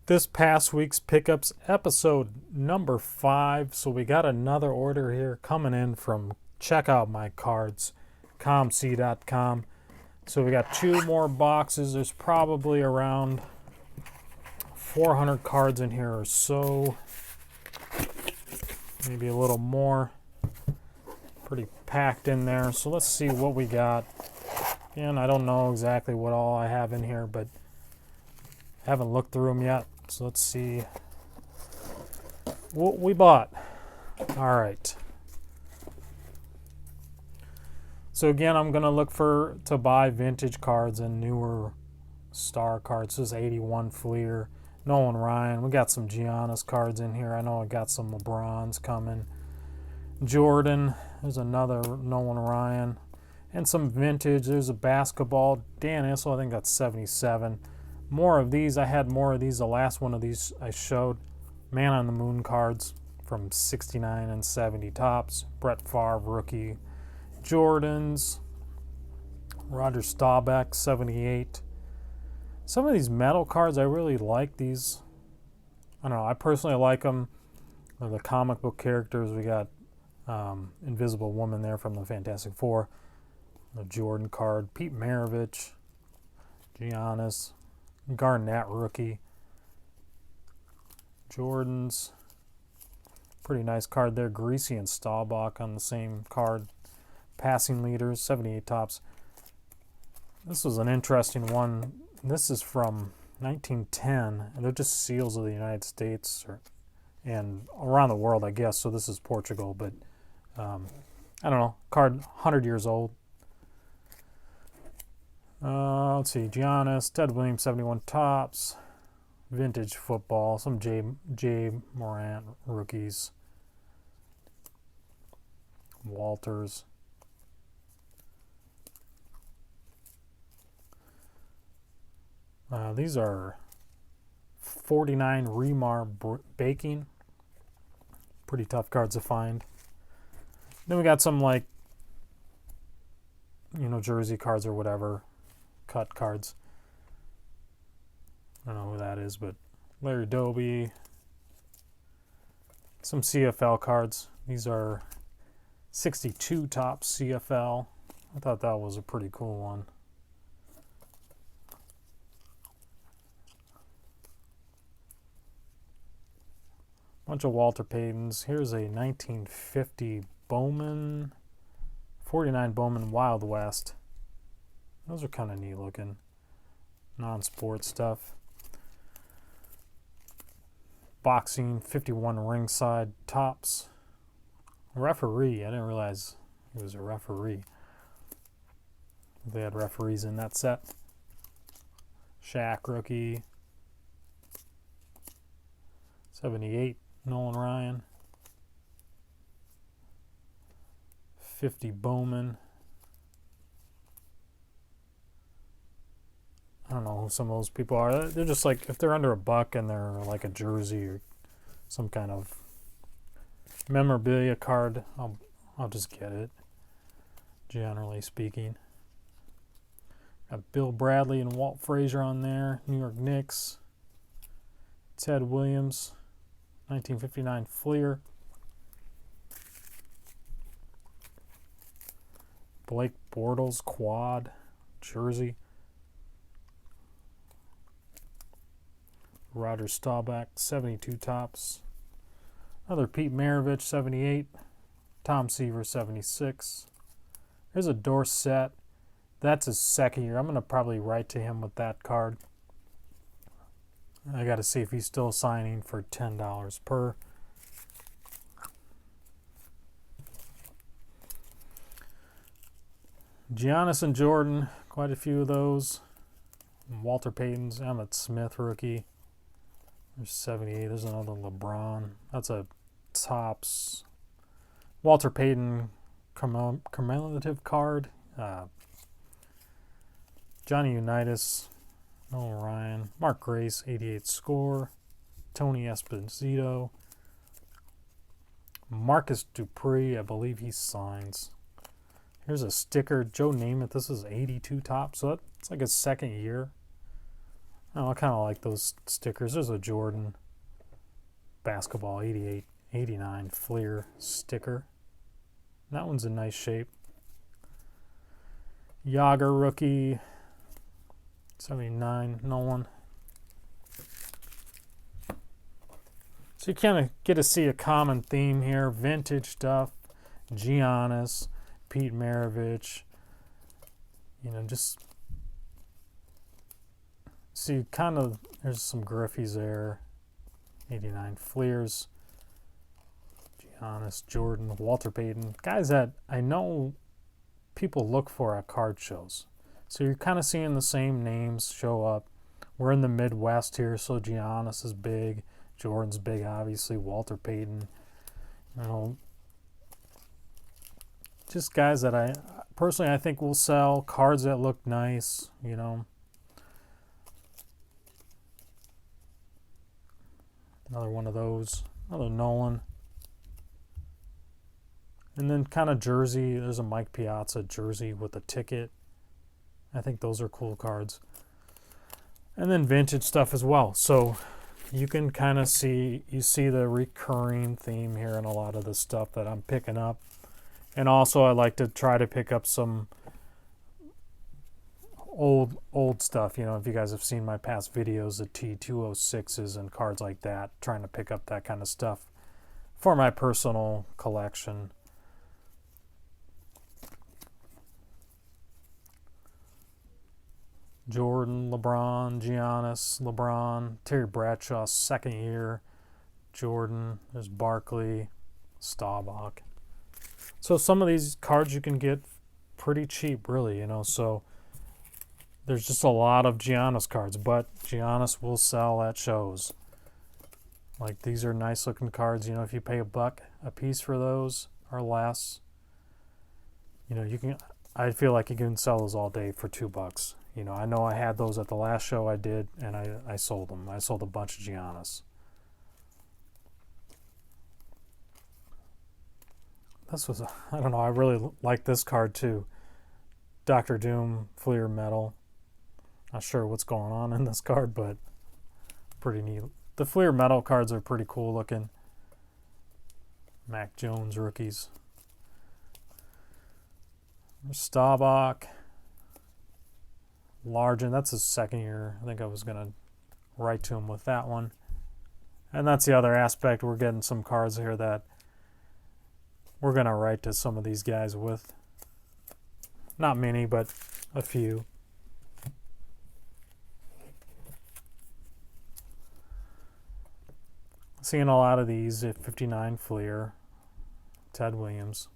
This past week's pickups episode number 5. So we got another order here coming in from checkoutmycards.com. So we got 2 more boxes. There's probably around 400 cards in here or so. Maybe a little more. Pretty packed in there. So let's see what we got. Again, I don't know exactly what all I have in here, but haven't looked through them yet. So let's see what we bought. All right. So again, I'm gonna look to buy vintage cards and newer star cards. This is 81 Fleer, Nolan Ryan. We got some Giannis cards in here. I know I got some LeBrons coming. Jordan. There's another Nolan Ryan. And some vintage. There's a basketball. Dan Issel, I think that's 77. More of these. I had more of these. The last one of these I showed. Man on the Moon cards from 69 and 70 tops. Brett Favre, rookie. Jordans. Roger Staubach, 78. Some of these metal cards, I really like these. I don't know. I personally like them. The comic book characters. We got Invisible Woman there from the Fantastic Four. The Jordan card. Pete Maravich. Giannis. Garnett rookie. Jordans. Pretty nice card there. Greasy and Staubach on the same card. Passing leaders, 78 tops. This was an interesting one. This is from 1910, and they're just seals of the United States and around the world, I guess. So this is Portugal, but I don't know. Card 100 years old. Let's see, Giannis, Ted Williams, 71 tops, vintage football, some Jay Morant rookies, Walters. These are 49 Remar Baking. Pretty tough cards to find. Then we got some jersey cards or whatever. Cut cards. I don't know who that is, but Larry Doby. Some CFL cards. These are 62 tops CFL. I thought that was a pretty cool one. Bunch of Walter Paytons. Here's a 1950 Bowman. 49 Bowman Wild West. Those are kind of neat looking. Non-sport stuff. Boxing, 51 ringside tops. Referee. I didn't realize he was a referee. They had referees in that set. Shaq rookie. 78 Nolan Ryan. 50 Bowman. I don't know who some of those people are. They're just like, if they're under $1 and they're like a jersey or some kind of memorabilia card, I'll just get it, generally speaking. Got Bill Bradley and Walt Frazier on there. New York Knicks. Ted Williams. 1959 Fleer. Blake Bortles quad jersey. Roger Staubach, 72 tops. Another Pete Maravich, 78. Tom Seaver, 76. There's a Dorsett. That's his second year. I'm going to probably write to him with that card. I got to see if he's still signing for $10 per. Giannis and Jordan, quite a few of those. Walter Payton's, Emmitt Smith rookie. There's 78. There's another LeBron. That's a tops. Walter Payton cumulative card. Johnny Unitas. Nolan Ryan. Mark Grace, 88 score. Tony Esposito. Marcus Dupree, I believe he signs. Here's a sticker. Joe Namath. This is 82 top. So that's like his second year. Oh, I kind of like those stickers. There's a Jordan basketball 88, 89 Fleer sticker. That one's in nice shape. Yager rookie 79 Nolan. So you kind of get to see a common theme here. Vintage stuff. Giannis, Pete Maravich. You know, just see kind of, there's some Griffeys there. 89 Fleers. Giannis, Jordan, Walter Payton. Guys that I know people look for at card shows. So you're kind of seeing the same names show up. We're in the Midwest here, so Giannis is big. Jordan's big, obviously. Walter Payton. You know, just guys that I personally I think will sell. Cards that look nice, you know. Another one of those. Another Nolan. And then kind of jersey. There's a Mike Piazza jersey with a ticket. I think those are cool cards. And then vintage stuff as well. So you can kind of see, you see the recurring theme here in a lot of the stuff that I'm picking up. And also I like to try to pick up some old stuff. You know, if you guys have seen my past videos, the T206s and cards like that, trying to pick up that kind of stuff for my personal collection. Jordan, LeBron, Giannis, LeBron, Terry Bradshaw's second year, Jordan, there's Barkley, Staubach. So some of these cards you can get pretty cheap, really, you know, so there's just a lot of Giannis cards, but Giannis will sell at shows. Like, these are nice looking cards, you know, if you pay $1 a piece for those or less, you know, you can, I feel like you can sell those all day for $2. You know, I know I had those at the last show I did, and I sold them. I sold a bunch of Giannis. This was, I don't know, I really like this card too. Dr. Doom, Fleer Metal. Not sure what's going on in this card, but pretty neat. The Fleer Metal cards are pretty cool looking. Mac Jones rookies. Staubach. Largen, that's his second year. I think I was going to write to him with that one. And that's the other aspect. We're getting some cards here that we're going to write to some of these guys with. Not many, but a few. Seeing a lot of these at 59 Fleer, Ted Williams.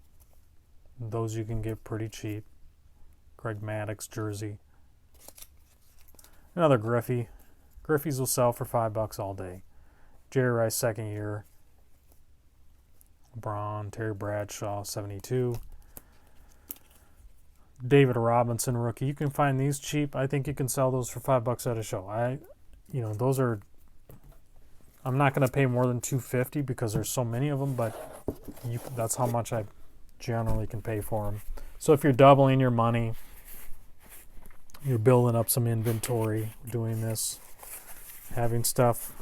Those you can get pretty cheap. Greg Maddux jersey. Another Griffey. Griffeys will sell for $5 all day. Jerry Rice second year. LeBron, Terry Bradshaw 72. David Robinson rookie. You can find these cheap. I think you can sell those for $5 at a show. You know, those are. I'm not going to pay more than $250 because there's so many of them, but that's how much I generally can pay for them. So if you're doubling your money, you're building up some inventory doing this, having stuff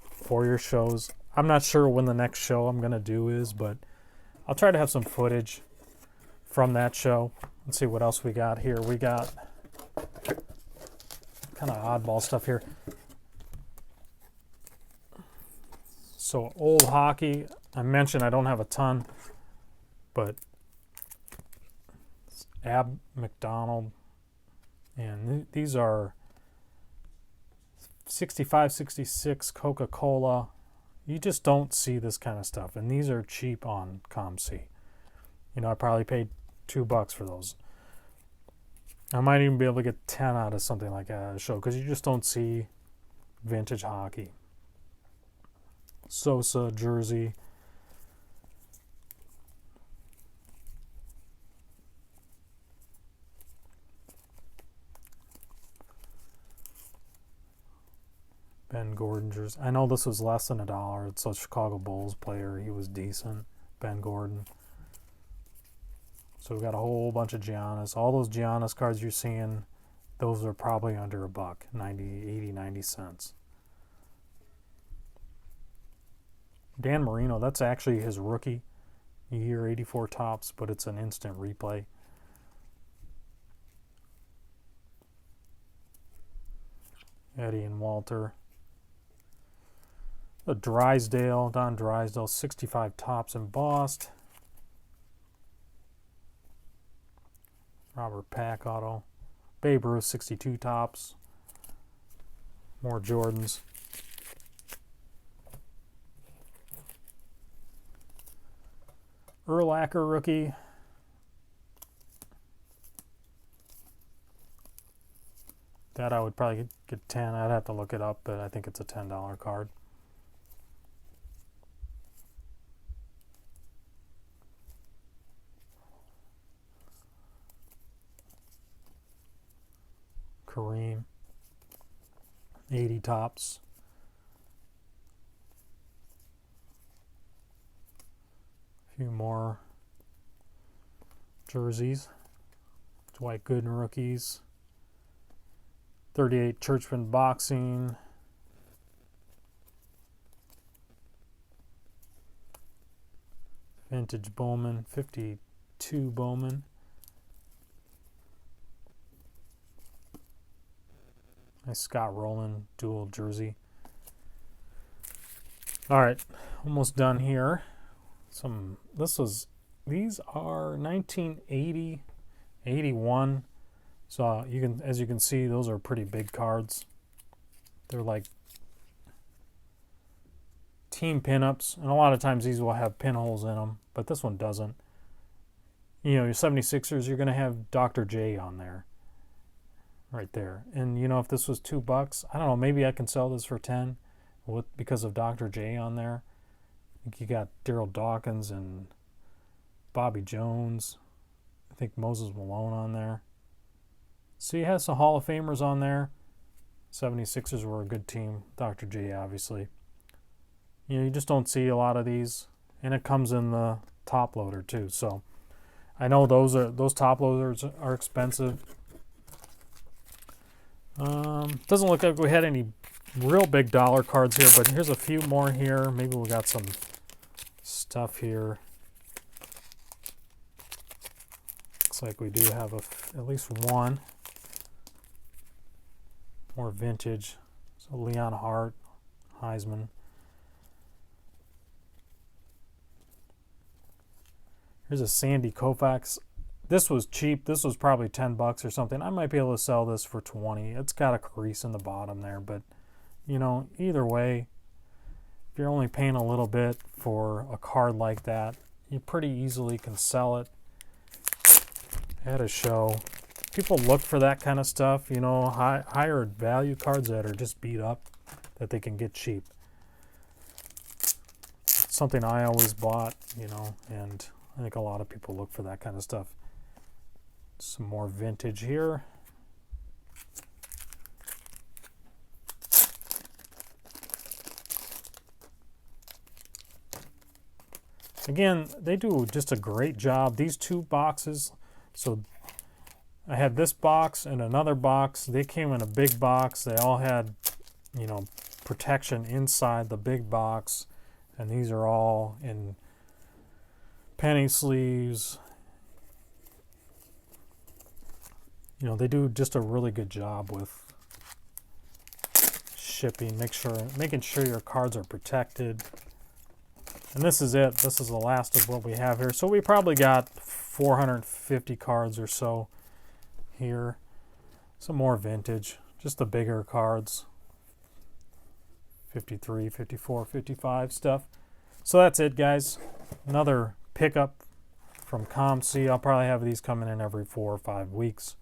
for your shows. I'm not sure when the next show I'm going to do is, but I'll try to have some footage from that show. Let's see what else we got here. We got kind of oddball stuff here. So old hockey, I mentioned I don't have a ton, but Ab McDonald. And these are 65, 66 Coca-Cola. You just don't see this kind of stuff. And these are cheap on COMC. You know, I probably paid $2 for those. I might even be able to get 10 out of something like that at a show because you just don't see vintage hockey. Sosa jersey. Ben Gordon jersey. I know this was less than $1. It's a Chicago Bulls player. He was decent. Ben Gordon. So we got a whole bunch of Giannis. All those Giannis cards you're seeing, those are probably under $1, 90, 80, 90 cents. Dan Marino, that's actually his rookie year, 84 tops, but it's an instant replay. Eddie and Walter. A Drysdale, Don Drysdale, 65 tops embossed. Robert Pack auto. Babe Ruth, 62 tops. More Jordans. Urlacher rookie. That I would probably get 10. I'd have to look it up, but I think it's a $10 card. Kareem. 80 tops. A few more jerseys. Dwight Gooden rookies. 38 Churchman boxing. Vintage Bowman. 52 Bowman. Nice Scott Rowland dual jersey. All right, almost done here. These are 1980, 81. So as you can see, those are pretty big cards. They're like team pinups, and a lot of times these will have pinholes in them, but this one doesn't. You know, your 76ers, you're going to have Dr. J on there. Right there. And you know, if this was $2, I don't know, maybe I can sell this for 10 because of Dr. J on there. I think you got Daryl Dawkins and Bobby Jones. I think Moses Malone on there. So you have some Hall of Famers on there. 76ers were a good team. Dr. J, obviously. You know, you just don't see a lot of these. And it comes in the top loader too. So I know those top loaders are expensive. Doesn't look like we had any real big dollar cards here, but here's a few more here. Maybe we got some stuff here. Looks like we do have at least one more vintage. So Leon Hart, Heisman. Here's a Sandy Koufax. This was cheap. This was probably $10 or something. I might be able to sell this for 20. It's got a crease in the bottom there, but you know, either way, if you're only paying a little bit for a card like that, you pretty easily can sell it at a show. People look for that kind of stuff, you know, higher value cards that are just beat up that they can get cheap. It's something I always bought, you know, and I think a lot of people look for that kind of stuff. Some more vintage here. Again, they do just a great job. These two boxes, so I had this box and another box. They came in a big box. They all had, you know, protection inside the big box. And these are all in penny sleeves. You know, they do just a really good job with shipping, making sure your cards are protected. And this is it. This is the last of what we have here. So we probably got 450 cards or so here. Some more vintage, just the bigger cards. 53, 54, 55 stuff. So that's it, guys. Another pickup from COMC. I'll probably have these coming in every 4 or 5 weeks.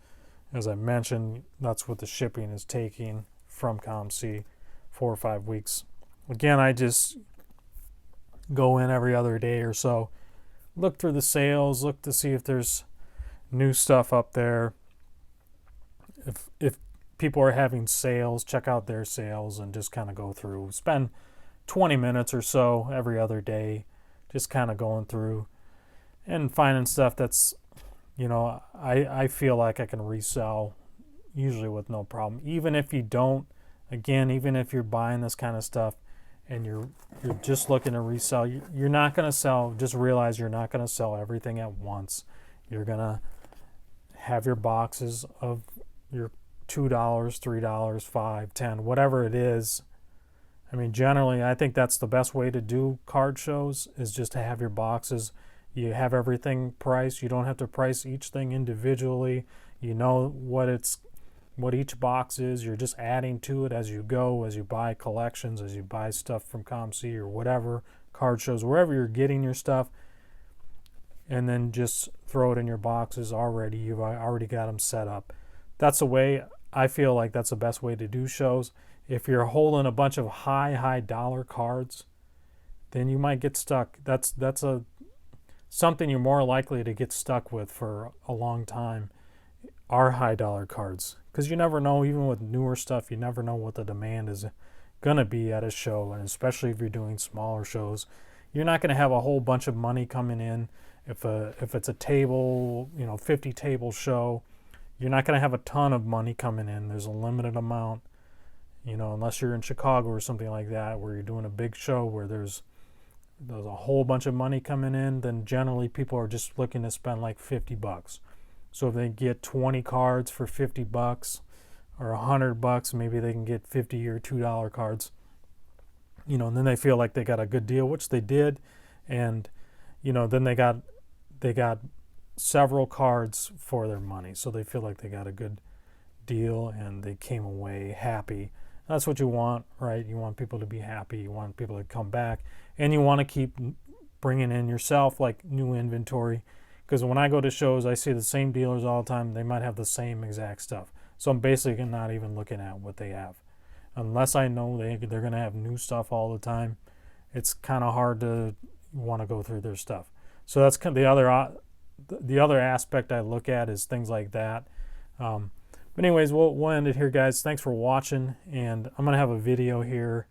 As I mentioned, that's what the shipping is taking from COMC, 4 or 5 weeks. Again, I just go in every other day or so, look through the sales, look to see if there's new stuff up there. If people are having sales, check out their sales and just kind of go through. Spend 20 minutes or so every other day just kind of going through and finding stuff that's, you know, I feel like I can resell usually with no problem. Even if you don't, again, even if you're buying this kind of stuff and you're just looking to resell, you're not going to sell. Just realize you're not going to sell everything at once. You're going to have your boxes of your $2, $3, $5, $10, whatever it is. I mean, generally, I think that's the best way to do card shows, is just to have your boxes. You have everything priced. You don't have to price each thing individually. You know what each box is. You're just adding to it as you go, as you buy collections, as you buy stuff from ComC or whatever, card shows, wherever you're getting your stuff, and then just throw it in your boxes already. You've already got them set up. That's the way, I feel like that's the best way to do shows. If you're holding a bunch of high dollar cards, then you might get stuck. That's something you're more likely to get stuck with for a long time, are high dollar cards. Because you never know, even with newer stuff, you never know what the demand is going to be at a show. And especially if you're doing smaller shows, you're not going to have a whole bunch of money coming in. If it's a table, 50 table show, you're not going to have a ton of money coming in. There's a limited amount. Unless you're in Chicago or something like that, where you're doing a big show where there's a whole bunch of money coming in, then generally people are just looking to spend like $50. So if they get 20 cards for $50 or $100, maybe they can get 50 or $2 cards. And then they feel like they got a good deal, which they did, and then they got several cards for their money, so they feel like they got a good deal and they came away happy. That's what you want, right? You want people to be happy. You want people to come back, and you want to keep bringing in yourself like new inventory. Because when I go to shows, I see the same dealers all the time. They might have the same exact stuff. So I'm basically not even looking at what they have. Unless I know they're going to have new stuff all the time, it's kind of hard to want to go through their stuff. So that's kind of the other aspect I look at, is things like that. But anyways, we'll end it here, guys. Thanks for watching, and I'm going to have a video here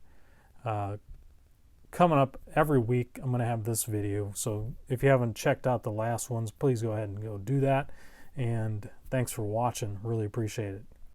coming up every week. I'm going to have this video, so if you haven't checked out the last ones, please go ahead and go do that. And thanks for watching. Really appreciate it.